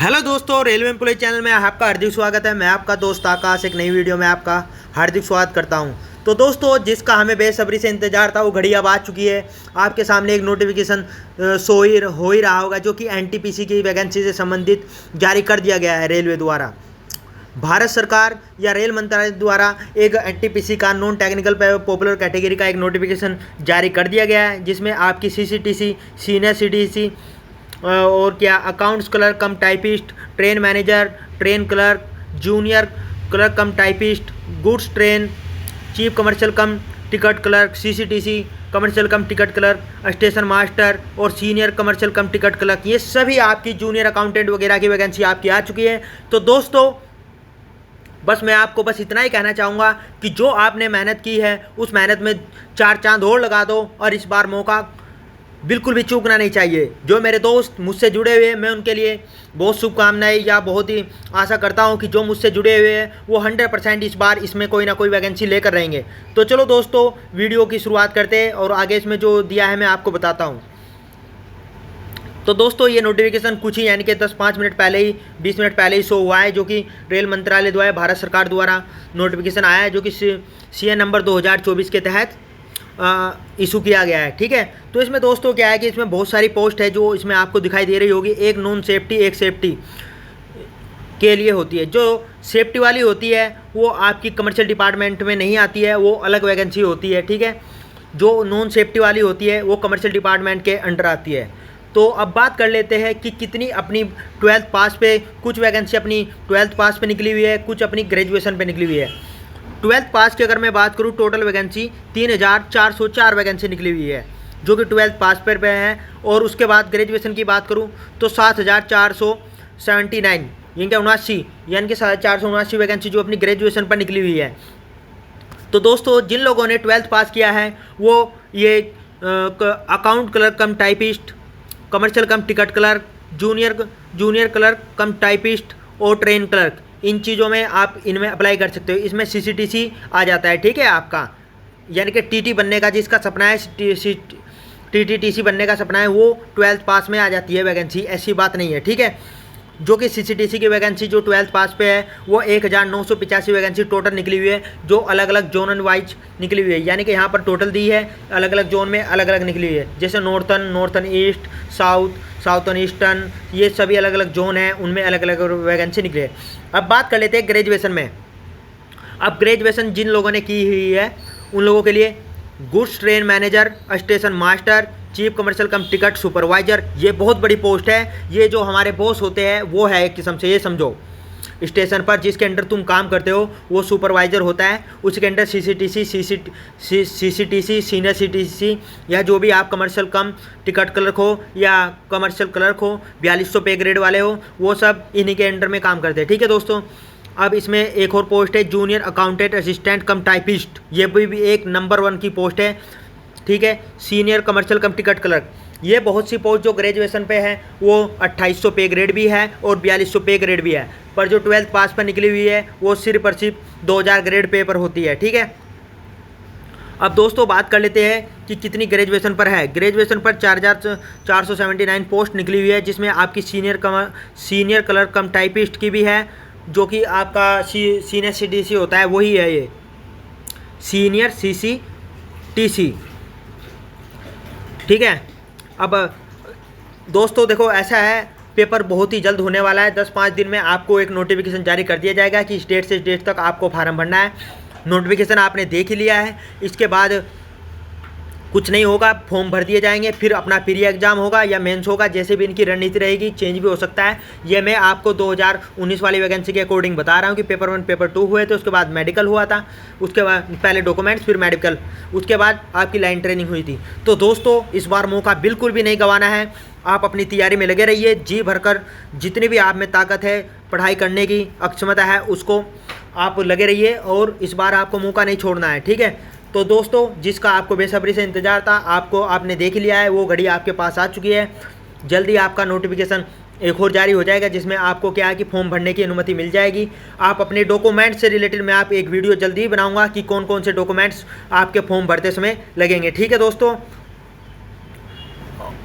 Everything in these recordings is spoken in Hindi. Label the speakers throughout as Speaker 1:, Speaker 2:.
Speaker 1: हेलो दोस्तों, रेलवे एम्प्लॉय चैनल में आपका हार्दिक स्वागत है। मैं आपका दोस्त आकाश एक नई वीडियो में आपका हार्दिक स्वागत करता हूं। तो दोस्तों, जिसका हमें बेसब्री से इंतजार था वो घड़ी अब आ चुकी है। आपके सामने एक नोटिफिकेशन हो ही रहा होगा, जो कि एनटीपीसी की वैकेंसी से संबंधित जारी कर दिया गया है रेलवे द्वारा। भारत सरकार या रेल मंत्रालय द्वारा एक एनटीपीसी का नॉन टेक्निकल पॉपुलर कैटेगरी का एक नोटिफिकेशन जारी कर दिया गया है, जिसमें आपकी सीसीटीसी, सीनियर सीटीसी और क्या accounts clerk cum typist, train manager, train clerk, junior clerk cum typist, goods train, chief commercial cum ticket clerk, CCTC commercial cum ticket clerk, station master और senior commercial cum ticket clerk, ये सभी आपकी जूनियर अकाउंटेंट वगैरह की वैकेंसी आपकी आ चुकी है। तो दोस्तों, बस मैं आपको बस इतना ही कहना चाहूँगा कि जो आपने मेहनत की है उस मेहनत में 4 चांद और लगा दो और इस बार मौका बिल्कुल भी चूकना नहीं चाहिए। जो मेरे दोस्त मुझसे जुड़े हुए हैं, मैं उनके लिए बहुत शुभकामनाएं या बहुत ही आशा करता हूं कि जो मुझसे जुड़े हुए हैं वो 100% इस बार इसमें कोई ना कोई वैकेंसी लेकर रहेंगे। तो चलो दोस्तों, वीडियो की शुरुआत करते हैं और आगे इसमें जो दिया है मैं आपको बताता हूं। तो दोस्तों, ये नोटिफिकेशन कुछ ही यानी कि 10-5 मिनट पहले ही 20 मिनट पहले ही शो हुआ है, जो कि रेल मंत्रालय द्वारा भारत सरकार द्वारा नोटिफिकेशन आया है, जो कि CA नंबर 2024 के तहत इशू किया गया है। ठीक है, तो इसमें दोस्तों क्या है कि इसमें बहुत सारी पोस्ट है जो इसमें आपको दिखाई दे रही होगी। एक नॉन सेफ्टी, एक सेफ्टी के लिए होती है। जो सेफ्टी वाली होती है वो आपकी कमर्शियल डिपार्टमेंट में नहीं आती है, वो अलग वैकेंसी होती है। ठीक है, जो नॉन सेफ्टी वाली होती है वो कमर्शियल डिपार्टमेंट के अंडर आती है। तो अब बात कर लेते हैं कि कितनी अपनी 12th पास पे, कुछ वैकेंसी अपनी 12th पास पे निकली हुई है, कुछ अपनी ग्रेजुएशन पे निकली हुई है। 12th पास की अगर मैं बात करूँ, टोटल वैकेंसी 3404 वैकेंसी निकली हुई है, जो कि 12th पास पर है। और उसके बाद ग्रेजुएशन की बात करूँ तो 7479 यानी कि 7479 वैकेंसी जो अपनी ग्रेजुएशन पर निकली हुई है। तो दोस्तों, जिन लोगों ने 12th पास किया है वो ये account clerk cum typist, commercial cum ticket clerk, junior clerk cum typist और ट्रेन क्लर्क, इन चीज़ों में आप इनमें अप्लाई कर सकते हो। इसमें सीसीटीसी आ जाता है। ठीक है, आपका यानी कि टीटी बनने का जिसका सपना है, टीटीटीसी बनने का सपना है, वो 12th पास में आ जाती है वैकेंसी, ऐसी बात नहीं है। ठीक है, जो कि सीसीटीसी की वैकेंसी जो 12th पास पे है वो 1985 वैकेंसी टोटल निकली हुई है, जो अलग अलग जोन वाइज निकली हुई है। यानी कि यहाँ पर टोटल दी है, अलग अलग जोन में अलग अलग निकली हुई है। जैसे नॉर्थन ईस्ट, साउथर्न ईस्टर्न, ये सभी अलग अलग जोन हैं, उनमें अलग अलग वैकेंसी निकली है। अब बात कर लेते हैं ग्रेजुएशन में। अब ग्रेजुएशन जिन लोगों ने की हुई है उन लोगों के लिए goods train manager, station master, chief commercial cum ticket supervisor, ये बहुत बड़ी पोस्ट है। ये जो हमारे बॉस होते हैं वो है एक किस्म से, ये समझो स्टेशन पर जिसके अंडर तुम काम करते हो वो सुपरवाइजर होता है। उसके अंडर सीसीटीसी, सीनियर सीटीसी या जो भी आप कमर्शियल कम टिकट क्लर्क हो या कमर्शियल क्लर्क हो, 4200 पे ग्रेड वाले हो, वो सब इन्हीं के अंडर में काम करते हैं। ठीक है दोस्तों, अब इसमें एक और पोस्ट है जूनियर अकाउंटेंट असिस्टेंट कम टाइपिस्ट, ये भी एक नंबर 1 की पोस्ट है। ठीक है, senior commercial cum ticket clerk, ये बहुत सी पोस्ट जो ग्रेजुएशन पे है वो 2800 पे ग्रेड भी है और 4200 पे ग्रेड भी है, पर जो 12th पास पर निकली हुई है वो सिर्फ और सिर्फ 2000 ग्रेड पे पर होती है। ठीक है, अब दोस्तों बात कर लेते हैं कि कितनी ग्रेजुएशन पर है। ग्रेजुएशन पर 4479 पोस्ट निकली हुई है, जिसमें आपकी सीनियर क्लर्क कम टाइपिस्ट की भी है, जो कि आपका सीनियर सीटीसी होता है, वही है ये सीनियर CCTC। ठीक है, अब दोस्तों देखो, ऐसा है पेपर बहुत ही जल्द होने वाला है। 10-5 दिन में आपको एक नोटिफिकेशन जारी कर दिया जाएगा कि इस डेट से इस डेट तक आपको फार्म भरना है। नोटिफिकेशन आपने देख ही लिया है, इसके बाद कुछ नहीं होगा, फॉर्म भर दिए जाएंगे, फिर अपना प्री एग्जाम होगा या मेंस होगा, जैसे भी इनकी रणनीति रहेगी, चेंज भी हो सकता है। ये मैं आपको 2019 वाली वैकेंसी के अकॉर्डिंग बता रहा हूँ कि पेपर 1 पेपर 2 हुए थे, उसके बाद मेडिकल हुआ था, उसके बाद पहले डॉक्यूमेंट्स फिर मेडिकल, उसके बाद आपकी लाइन ट्रेनिंग हुई थी। तो दोस्तों, इस बार मौका बिल्कुल भी नहीं गंवाना है। आप अपनी तैयारी में लगे रहिए, जी भरकर, जितनी भी आप में ताकत है, पढ़ाई करने की अक्षमता है, उसको आप लगे रहिए और इस बार आपको मौका नहीं छोड़ना है। ठीक है, तो दोस्तों, जिसका आपको बेसब्री से इंतजार था, आपने देख लिया है, वो घड़ी आपके पास आ चुकी है। जल्दी आपका नोटिफिकेशन एक और जारी हो जाएगा, जिसमें आपको क्या है कि फॉर्म भरने की अनुमति मिल जाएगी। आप अपने डॉक्यूमेंट्स से रिलेटेड मैं आप एक वीडियो जल्दी ही बनाऊंगा कि कौन कौन से डॉक्यूमेंट्स आपके फॉर्म भरते समय लगेंगे। ठीक है दोस्तों,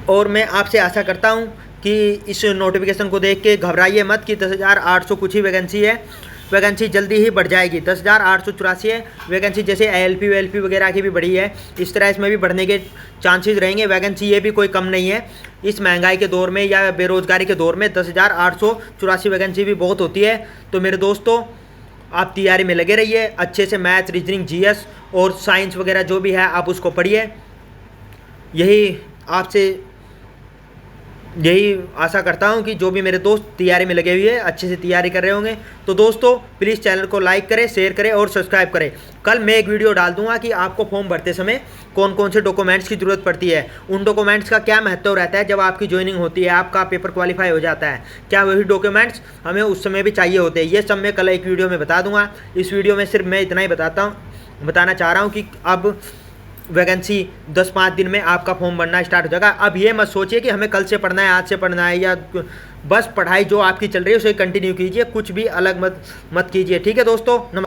Speaker 1: और मैं आपसे आशा करता हूं कि इस नोटिफिकेशन को देख के घबराइए मत कि 10,800 कुछ ही वैकेंसी है। वैकेंसी जल्दी ही बढ़ जाएगी। 10,884 है वैकेंसी। जैसे ALP वगैरह की भी बढ़ी है, इस तरह इसमें भी बढ़ने के चांसेस रहेंगे। वैकेंसी ये भी कोई कम नहीं है। इस महंगाई के दौर में या बेरोज़गारी के दौर में 10,884 वैकेंसी भी बहुत होती है। तो मेरे दोस्तों, आप तैयारी में लगे रहिए। अच्छे से मैथ, रीजनिंग, GS और साइंस वगैरह जो भी है आप उसको पढ़िए। यही आशा करता हूं कि जो भी मेरे दोस्त तैयारी में लगे हुए हैं अच्छे से तैयारी कर रहे होंगे। तो दोस्तों, प्लीज़ चैनल को लाइक करें, शेयर करें और सब्सक्राइब करें। कल मैं एक वीडियो डाल दूंगा कि आपको फॉर्म भरते समय कौन कौन से डॉक्यूमेंट्स की ज़रूरत पड़ती है, उन डॉक्यूमेंट्स का क्या महत्व रहता है जब आपकी ज्वाइनिंग होती है, आपका पेपर क्वालिफाई हो जाता है, क्या वही डॉक्यूमेंट्स हमें उस समय भी चाहिए होते हैं। ये सब मैं कल एक वीडियो में बता दूँगा। इस वीडियो में सिर्फ मैं इतना ही बताना चाह रहा हूँ कि अब वैकेंसी 10-5 दिन में आपका फॉर्म भरना स्टार्ट हो जाएगा। अब ये मत सोचिए कि हमें कल से पढ़ना है, आज से पढ़ना है, या बस पढ़ाई जो आपकी चल रही है उसे कंटिन्यू कीजिए, कुछ भी अलग मत कीजिए। ठीक है दोस्तों, नमस्कार।